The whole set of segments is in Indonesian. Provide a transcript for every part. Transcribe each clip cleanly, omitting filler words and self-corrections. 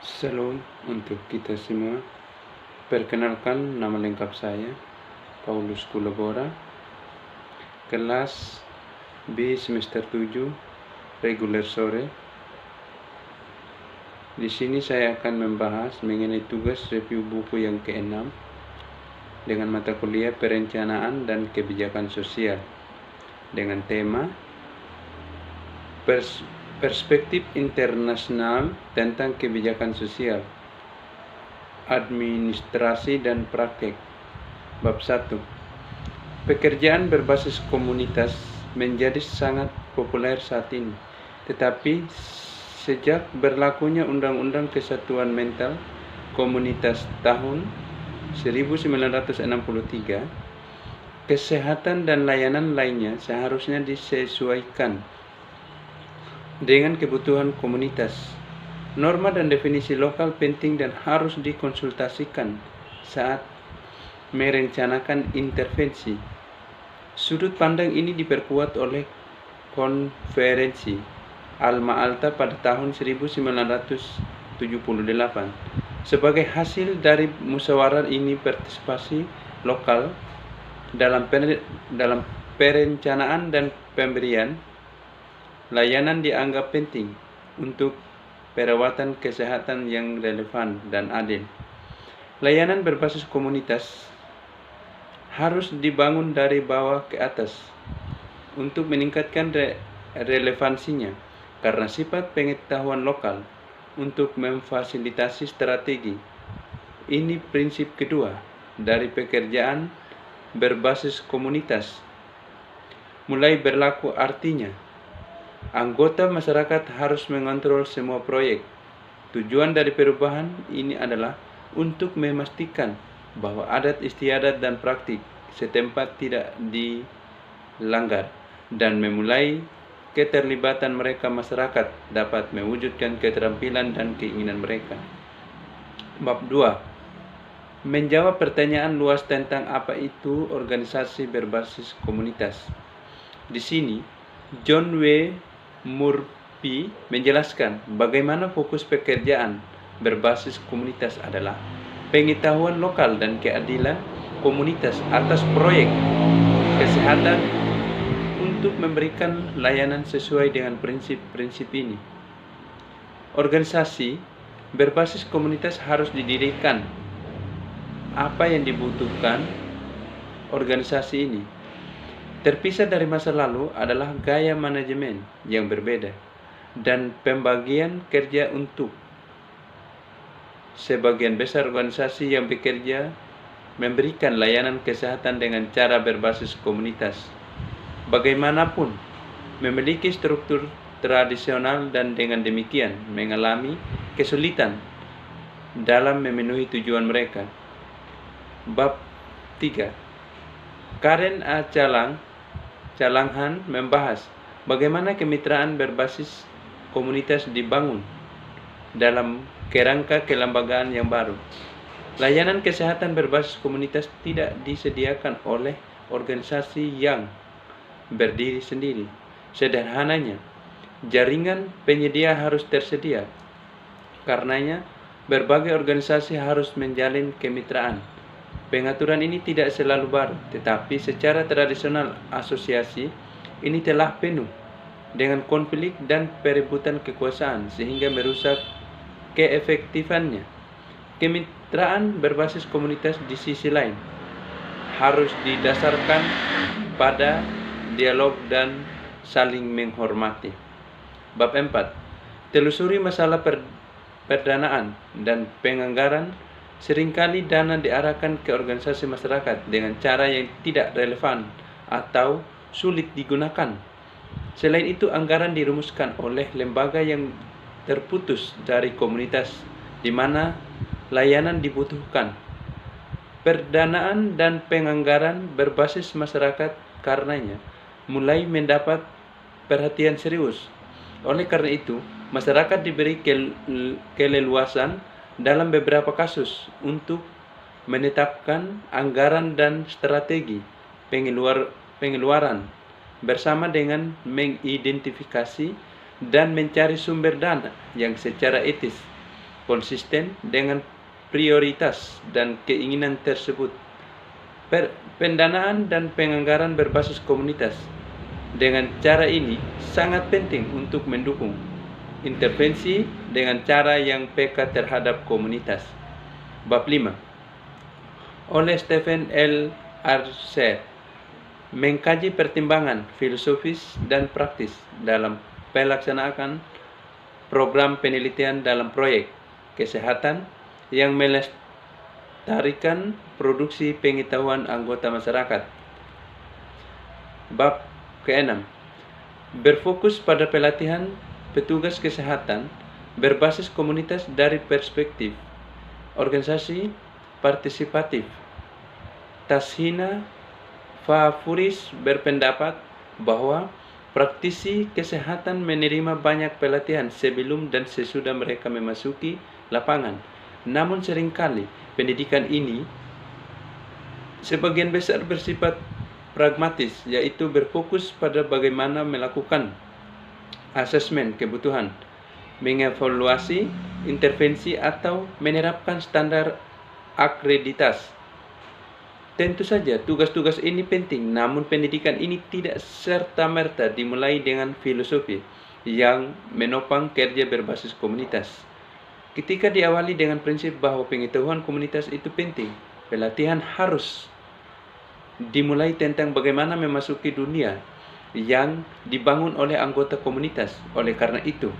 Shalom untuk kita semua. Perkenalkan, nama lengkap saya Paulus Kulabora, kelas B semester 7, reguler sore. Di sini saya akan membahas mengenai tugas review buku yang ke-6 dengan mata kuliah perencanaan dan kebijakan sosial dengan tema Perspektif internasional tentang kebijakan sosial, administrasi dan praktek. Bab 1. Pekerjaan berbasis komunitas menjadi sangat populer saat ini. Tetapi sejak berlakunya Undang-Undang Kesatuan Mental Komunitas tahun 1963, kesehatan dan layanan lainnya seharusnya disesuaikan dengan kebutuhan komunitas. Norma dan definisi lokal penting dan harus dikonsultasikan saat merencanakan intervensi. Sudut pandang ini diperkuat oleh konferensi Alma-Ata pada tahun 1978. Sebagai hasil dari musyawarah ini, partisipasi lokal dalam perencanaan dan pemberian layanan dianggap penting untuk perawatan kesehatan yang relevan dan adil. Layanan berbasis komunitas harus dibangun dari bawah ke atas untuk meningkatkan relevansinya karena sifat pengetahuan lokal untuk memfasilitasi strategi. Ini prinsip kedua dari pekerjaan berbasis komunitas. Mulai berlaku artinya anggota masyarakat harus mengontrol semua proyek. Tujuan dari perubahan ini adalah untuk memastikan bahwa adat istiadat dan praktik setempat tidak dilanggar dan memulai keterlibatan mereka masyarakat dapat mewujudkan keterampilan dan keinginan mereka. Bab 2. Menjawab pertanyaan luas tentang apa itu organisasi berbasis komunitas. Di sini, John W. Murphy menjelaskan bagaimana fokus pekerjaan berbasis komunitas adalah pengetahuan lokal dan keadilan komunitas atas proyek kesehatan untuk memberikan layanan sesuai dengan prinsip-prinsip ini. Organisasi berbasis komunitas harus didirikan. Apa yang dibutuhkan organisasi ini? Terpisah dari masa lalu adalah gaya manajemen yang berbeda dan pembagian kerja untuk sebagian besar organisasi yang bekerja memberikan layanan kesehatan dengan cara berbasis komunitas. Bagaimanapun, memiliki struktur tradisional dan dengan demikian mengalami kesulitan dalam memenuhi tujuan mereka. Bab 3. Karen A. Calanghan membahas bagaimana kemitraan berbasis komunitas dibangun dalam kerangka kelembagaan yang baru. Layanan kesehatan berbasis komunitas tidak disediakan oleh organisasi yang berdiri sendiri. Sederhananya, jaringan penyedia harus tersedia. Karenanya, berbagai organisasi harus menjalin kemitraan. Pengaturan ini tidak selalu baru, tetapi secara tradisional asosiasi ini telah penuh dengan konflik dan perebutan kekuasaan sehingga merusak keefektifannya. Kemitraan berbasis komunitas di sisi lain harus didasarkan pada dialog dan saling menghormati. Bab 4. Telusuri masalah pendanaan dan penganggaran. Seringkali dana diarahkan ke organisasi masyarakat dengan cara yang tidak relevan atau sulit digunakan. Selain itu, anggaran dirumuskan oleh lembaga yang terputus dari komunitas di mana layanan dibutuhkan. Pendanaan dan penganggaran berbasis masyarakat karenanya mulai mendapat perhatian serius. Oleh karena itu, masyarakat diberi keleluasan dalam beberapa kasus untuk menetapkan anggaran dan strategi pengeluaran bersama dengan mengidentifikasi dan mencari sumber dana yang secara etis konsisten dengan prioritas dan keinginan tersebut. Pendanaan dan penganggaran berbasis komunitas. Dengan cara ini sangat penting untuk mendukung intervensi dengan cara yang peka terhadap komunitas. Bab 5. Oleh Stephen L. Archer, mengkaji pertimbangan filosofis dan praktis dalam pelaksanaan program penelitian dalam proyek kesehatan yang melestarikan produksi pengetahuan anggota masyarakat. Bab ke-6. Berfokus pada pelatihan petugas kesehatan berbasis komunitas dari perspektif organisasi partisipatif. Tashina Fafuris berpendapat bahwa praktisi kesehatan menerima banyak pelatihan sebelum dan sesudah mereka memasuki lapangan. Namun seringkali pendidikan ini sebagian besar bersifat pragmatis, yaitu berfokus pada bagaimana melakukan asesmen kebutuhan, mengevaluasi intervensi atau menerapkan standar akreditasi. Tentu saja tugas-tugas ini penting, namun pendidikan ini tidak serta-merta dimulai dengan filosofi yang menopang kerja berbasis komunitas. Ketika diawali dengan prinsip bahwa pengetahuan komunitas itu penting, pelatihan harus dimulai tentang bagaimana memasuki dunia yang dibangun oleh anggota komunitas. Oleh karena itu,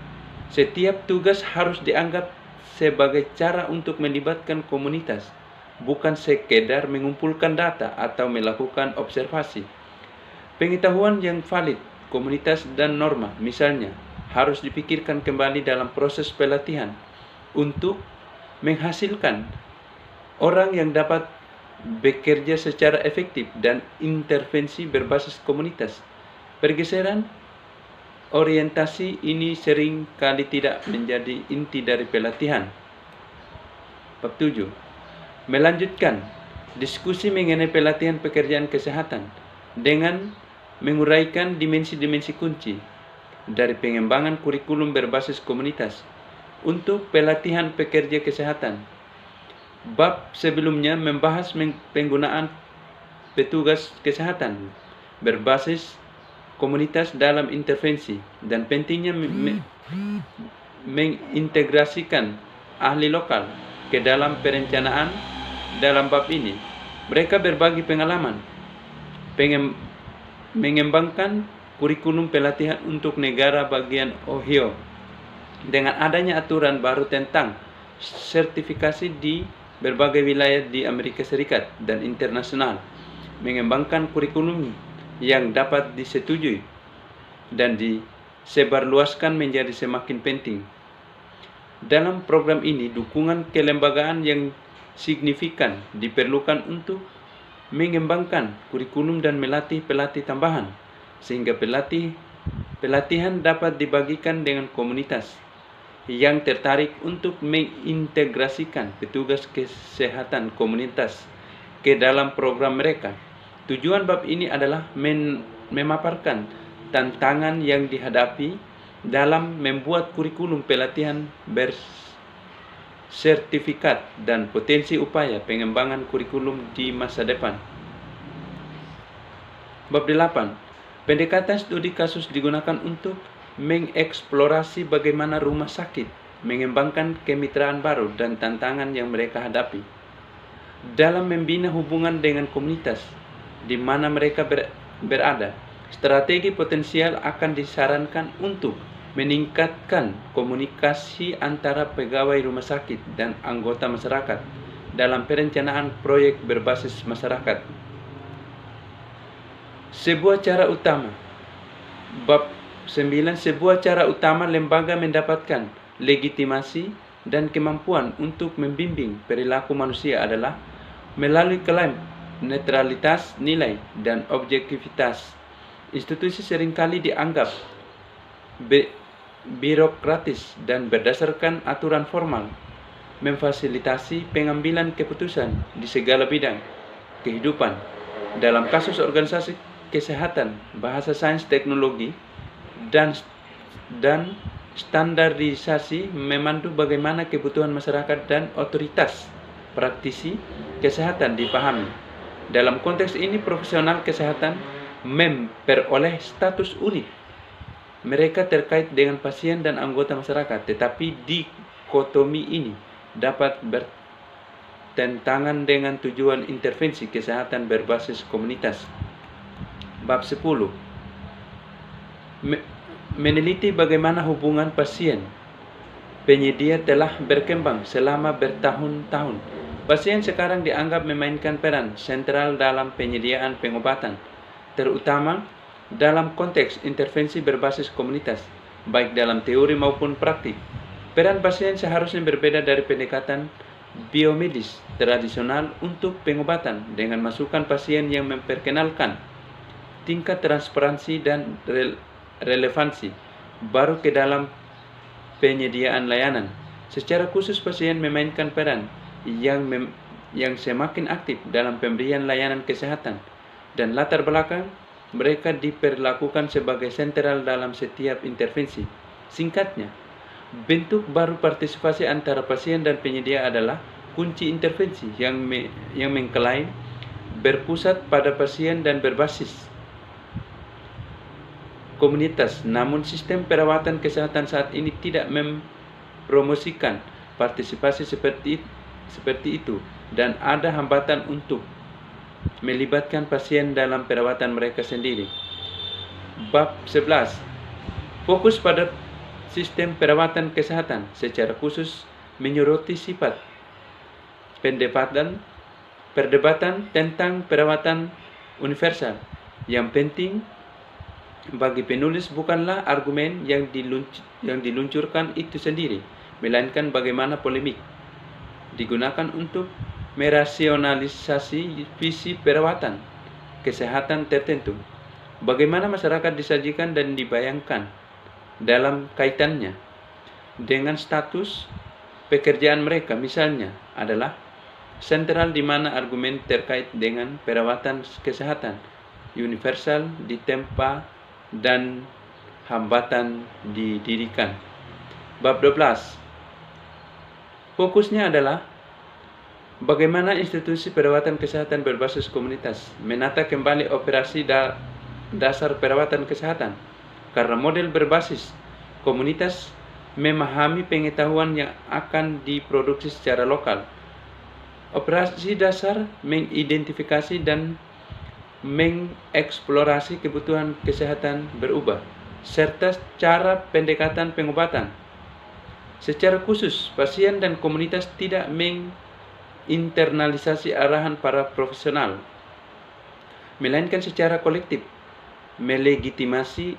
setiap tugas harus dianggap sebagai cara untuk melibatkan komunitas, bukan sekedar mengumpulkan data atau melakukan observasi. Pengetahuan yang valid, komunitas dan norma, misalnya, harus dipikirkan kembali dalam proses pelatihan untuk menghasilkan orang yang dapat bekerja secara efektif dan intervensi berbasis komunitas. Pergeseran orientasi ini sering kali tidak menjadi inti dari pelatihan. Bab 7. Melanjutkan diskusi mengenai pelatihan pekerjaan kesehatan dengan menguraikan dimensi-dimensi kunci dari pengembangan kurikulum berbasis komunitas untuk pelatihan pekerja kesehatan. Bab sebelumnya membahas penggunaan petugas kesehatan berbasis komunitas dalam intervensi dan pentingnya mengintegrasikan ahli lokal ke dalam perencanaan. Dalam bab ini, mereka berbagi pengalaman mengembangkan kurikulum pelatihan untuk negara bagian Ohio dengan adanya aturan baru tentang sertifikasi di berbagai wilayah di Amerika Serikat dan internasional. Mengembangkan kurikulum yang dapat disetujui dan disebarluaskan menjadi semakin penting. Dalam program ini, dukungan kelembagaan yang signifikan diperlukan untuk mengembangkan kurikulum dan melatih pelatih tambahan, sehingga pelatihan dapat dibagikan dengan komunitas yang tertarik untuk mengintegrasikan petugas kesehatan komunitas ke dalam program mereka. Tujuan bab ini adalah memaparkan tantangan yang dihadapi dalam membuat kurikulum pelatihan bersertifikat dan potensi upaya pengembangan kurikulum di masa depan. Bab 8. Pendekatan studi kasus digunakan untuk mengeksplorasi bagaimana rumah sakit mengembangkan kemitraan baru dan tantangan yang mereka hadapi. Dalam membina hubungan dengan komunitas di mana mereka berada, strategi potensial akan disarankan untuk meningkatkan komunikasi antara pegawai rumah sakit dan anggota masyarakat dalam perencanaan proyek berbasis masyarakat. Sebuah cara utama. Bab 9. Sebuah cara utama lembaga mendapatkan legitimasi dan kemampuan untuk membimbing perilaku manusia adalah melalui klaim netralitas nilai dan objektivitas. Institusi seringkali dianggap birokratis dan berdasarkan aturan formal, memfasilitasi pengambilan keputusan di segala bidang kehidupan. Dalam kasus organisasi kesehatan, bahasa sains teknologi, dan Standarisasi memandu bagaimana kebutuhan masyarakat dan otoritas praktisi kesehatan dipahami. Dalam konteks ini, profesional kesehatan memperoleh status unik. Mereka terkait dengan pasien dan anggota masyarakat, tetapi dikotomi ini dapat bertentangan dengan tujuan intervensi kesehatan berbasis komunitas. Bab 10. Meneliti bagaimana hubungan pasien penyedia telah berkembang selama bertahun-tahun. Pasien sekarang dianggap memainkan peran sentral dalam penyediaan pengobatan, terutama dalam konteks intervensi berbasis komunitas, baik dalam teori maupun praktik. Peran pasien seharusnya berbeda dari pendekatan biomedis tradisional untuk pengobatan, dengan masukan pasien yang memperkenalkan tingkat transparansi dan relevansi baru ke dalam penyediaan layanan. Secara khusus, pasien memainkan peran yang semakin aktif dalam pemberian layanan kesehatan, dan latar belakang mereka diperlakukan sebagai sentral dalam setiap intervensi. Singkatnya, bentuk baru partisipasi antara pasien dan penyedia adalah kunci intervensi yang mengklaim berpusat pada pasien dan berbasis komunitas. Namun sistem perawatan kesehatan saat ini tidak mempromosikan partisipasi seperti itu, dan ada hambatan untuk melibatkan pasien dalam perawatan mereka sendiri. Bab 11. Fokus pada sistem perawatan kesehatan, secara khusus menyoroti sifat perdebatan tentang perawatan universal. Yang penting bagi penulis bukanlah argumen yang diluncurkan itu sendiri, melainkan bagaimana polemik digunakan untuk merasionalisasi visi perawatan kesehatan tertentu, bagaimana masyarakat disajikan dan dibayangkan dalam kaitannya dengan status pekerjaan mereka, misalnya, adalah sentral, di mana argumen terkait dengan perawatan kesehatan universal ditempa dan hambatan didirikan. Bab 12. Fokusnya adalah bagaimana institusi perawatan kesehatan berbasis komunitas menata kembali operasi dasar perawatan kesehatan, karena model berbasis komunitas memahami pengetahuan yang akan diproduksi secara lokal. Operasi dasar mengidentifikasi dan mengeksplorasi kebutuhan kesehatan berubah, serta cara pendekatan pengobatan. Secara khusus, pasien dan komunitas tidak menginternalisasi arahan para profesional, melainkan secara kolektif melegitimasi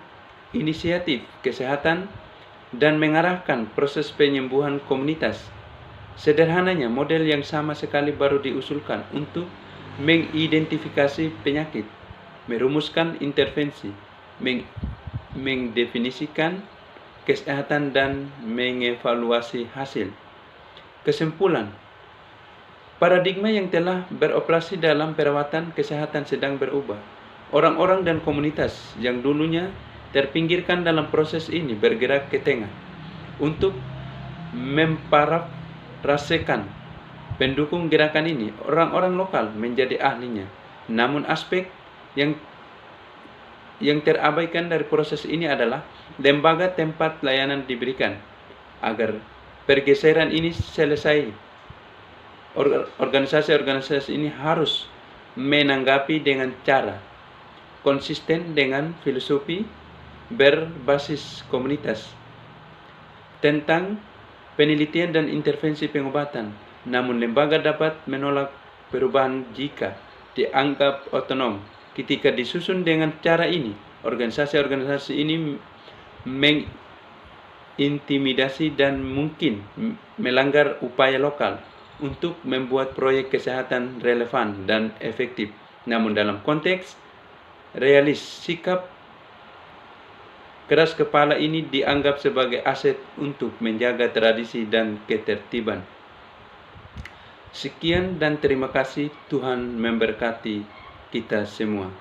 inisiatif kesehatan dan mengarahkan proses penyembuhan komunitas. Sederhananya, model yang sama sekali baru diusulkan untuk mengidentifikasi penyakit, merumuskan intervensi, mendefinisikan kesehatan, dan mengevaluasi hasil. Kesimpulan, paradigma yang telah beroperasi dalam perawatan kesehatan sedang berubah. Orang-orang dan komunitas yang dulunya terpinggirkan dalam proses ini bergerak ke tengah untuk memparafrasekan pendukung gerakan ini. Orang-orang lokal menjadi ahlinya. Namun aspek yang terabaikan dari proses ini adalah lembaga tempat layanan diberikan. Agar pergeseran ini selesai, organisasi-organisasi ini harus menanggapi dengan cara konsisten dengan filosofi berbasis komunitas tentang penelitian dan intervensi pengobatan. Namun lembaga dapat menolak perubahan jika dianggap otonom. Ketika disusun dengan cara ini, organisasi-organisasi ini mengintimidasi dan mungkin melanggar upaya lokal untuk membuat proyek kesehatan relevan dan efektif. Namun dalam konteks realis, sikap keras kepala ini dianggap sebagai aset untuk menjaga tradisi dan ketertiban. Sekian dan terima kasih. Tuhan memberkati kita semua.